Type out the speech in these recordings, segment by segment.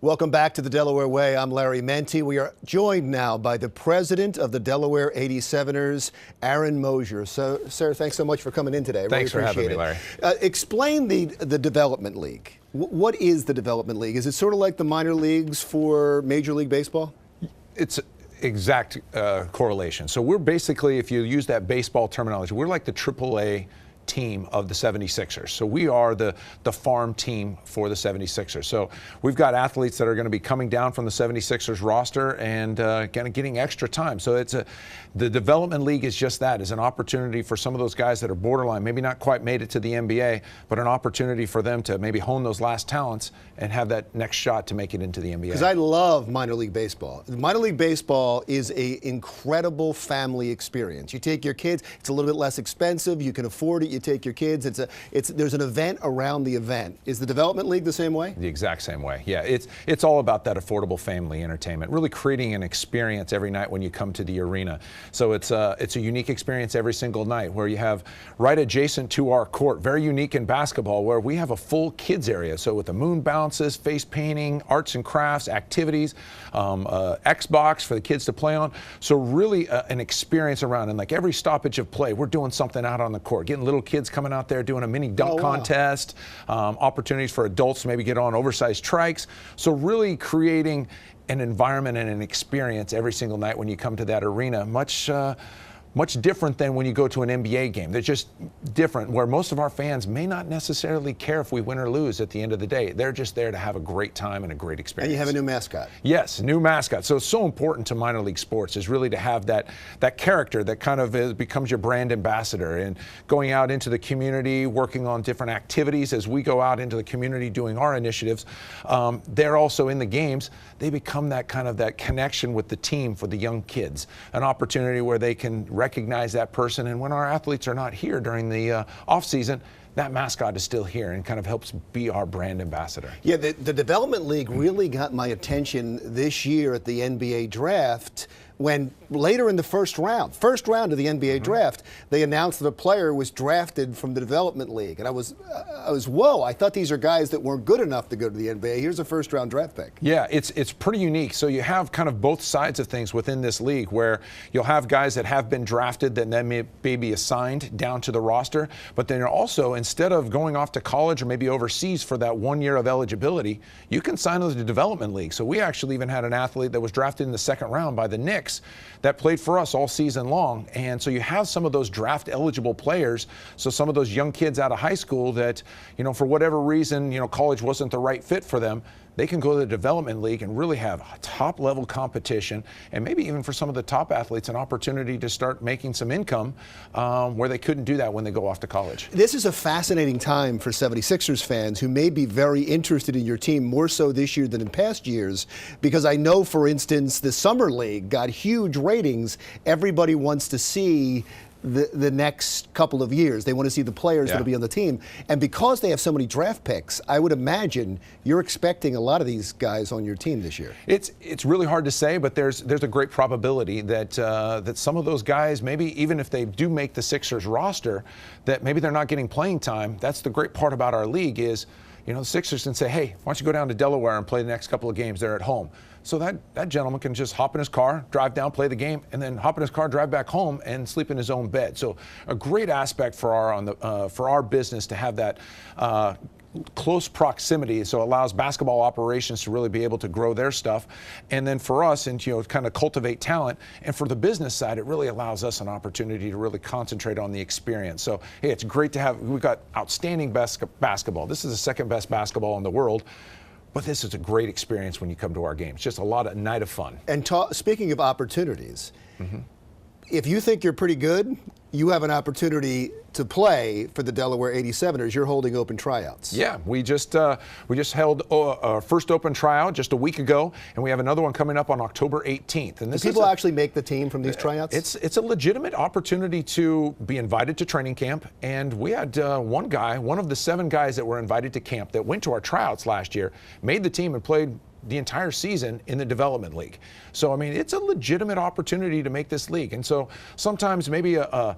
Welcome back to the Delaware Way. I'm Larry Mendte. We are joined now by the president of the Delaware 87'ers, Aaron Moszer. So, sir, thanks so much for coming in today. Thanks for having me, Larry. Explain the Development League. What is the Development League? Is it sort of like the minor leagues for Major League Baseball? It's exact correlation. So we're basically, if you use that baseball terminology, we're like the AAA team of the 76'ers. So we are the farm team for the 76'ers. So we've got athletes that are going to be coming down from the 76'ers roster and kind of getting extra time. So the Development League is just that, is an opportunity for some of those guys that are borderline, maybe not quite made it to the NBA, but an opportunity for them to maybe hone those last talents and have that next shot to make it into the NBA. Because I love minor league baseball. Minor league baseball is an incredible family experience. You take your kids, it's a little bit less expensive, you can afford it, you take your kids, there's an event around the event. Is the Development League the same way? The exact same way, yeah. It's all about that affordable family entertainment, really creating an experience every night when you come to the arena. So it's a unique experience every single night where you have right adjacent to our court, very unique in basketball, where we have a full kids area. So with the moon bounces, face painting, arts and crafts, activities, Xbox for the kids to play on. So really an experience around, and like every stoppage of play, we're doing something out on the court, getting little kids coming out there doing a mini dunk contest, opportunities for adults to maybe get on oversized trikes. So really creating an environment and an experience every single night when you come to that arena, much different than when you go to an NBA game. They're just different, where most of our fans may not necessarily care if we win or lose at the end of the day. They're just there to have a great time and a great experience. And you have a new mascot. Yes, new mascot. So it's so important to minor league sports is really to have that character that kind of becomes your brand ambassador, and going out into the community, working on different activities as we go out into the community doing our initiatives. They're also in the games. They become that kind of that connection with the team for the young kids, an opportunity where they can recognize that person. And when our athletes are not here during the off season, that mascot is still here and kind of helps be our brand ambassador. Yeah, the Development League really got my attention this year at the NBA draft, when later in the first round of the NBA draft, they announced that a player was drafted from the Development League. And I was, whoa, I thought these are guys that weren't good enough to go to the NBA. Here's a first round draft pick. Yeah, it's pretty unique. So you have kind of both sides of things within this league, where you'll have guys that have been drafted that then may be assigned down to the roster. But then you're also, instead of going off to college or maybe overseas for that 1 year of eligibility, you can sign with the Development League. So we actually even had an athlete that was drafted in the second round by the Knicks that played for us all season long. And so you have some of those draft eligible players. So some of those young kids out of high school that, for whatever reason, college wasn't the right fit for them, they can go to the Development League and really have top level competition, and maybe even for some of the top athletes an opportunity to start making some income where they couldn't do that when they go off to college. This is a fascinating time for 76ers fans who may be very interested in your team, more so this year than in past years, because I know, for instance, the Summer League got huge ratings. Everybody wants to see the next couple of years. They want to see the players that will be on the team. And because they have so many draft picks, I would imagine you're expecting a lot of these guys on your team this year. It's really hard to say, but there's a great probability that that some of those guys, maybe even if they do make the Sixers roster, that maybe they're not getting playing time. That's the great part about our league is, the Sixers can say, hey, why don't you go down to Delaware and play the next couple of games there at home. So that gentleman can just hop in his car, drive down, play the game, and then hop in his car, drive back home, and sleep in his own bed. So a great aspect for our business to have that close proximity, so it allows basketball operations to really be able to grow their stuff, and then for us, and kind of cultivate talent. And for the business side, it really allows us an opportunity to really concentrate on the experience. So hey, it's great to have. We've got outstanding basketball. This is the second best basketball in the world. But this is a great experience when you come to our games. Just a night of fun. And speaking of opportunities, if you think you're pretty good, you have an opportunity to play for the Delaware 87'ers. You're holding open tryouts. Yeah, we just held our first open tryout just a week ago, and we have another one coming up on October 18th. And do people actually make the team from these tryouts? It's a legitimate opportunity to be invited to training camp, and we had one of the 7 guys that were invited to camp that went to our tryouts last year, made the team and played the entire season in the development league. So, I mean, it's a legitimate opportunity to make this league. And so sometimes maybe a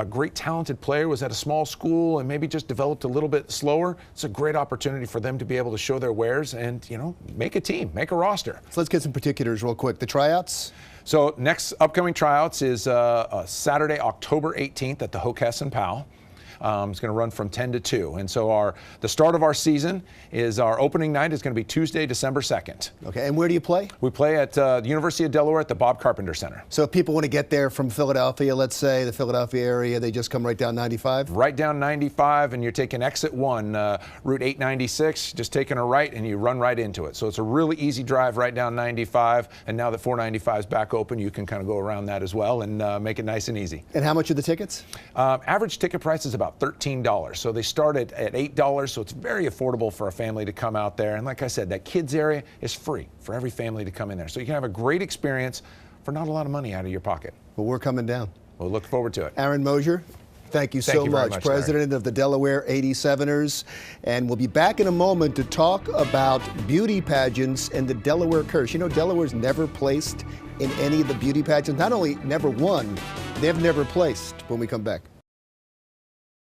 great talented player was at a small school and maybe just developed a little bit slower. It's a great opportunity for them to be able to show their wares and, you know, make a team, make a roster. So let's get some particulars real quick. The tryouts? So next upcoming tryouts is Saturday, October 18th at the Hockessin Powell. It's going to run from 10 to 2. And so the start of our season is our opening night is going to be Tuesday, December 2nd. Okay, and where do you play? We play at the University of Delaware at the Bob Carpenter Center. So if people want to get there from Philadelphia, let's say the Philadelphia area, they just come right down 95? Right down 95, and you're taking exit 1, Route 896, just taking a right, and you run right into it. So it's a really easy drive right down 95, and now that 495 is back open, you can kind of go around that as well and make it nice and easy. And how much are the tickets? Average ticket price is about $13. So they start at $8, so it's very affordable for a family to come out there. And like I said, that kids area is free for every family to come in there. So you can have a great experience for not a lot of money out of your pocket. Well, we're coming down. We'll look forward to it. Aaron Moszer, thank you so much. President of the Delaware 87'ers. And we'll be back in a moment to talk about beauty pageants and the Delaware curse. You know, Delaware's never placed in any of the beauty pageants. Not only never won, they've never placed when we come back.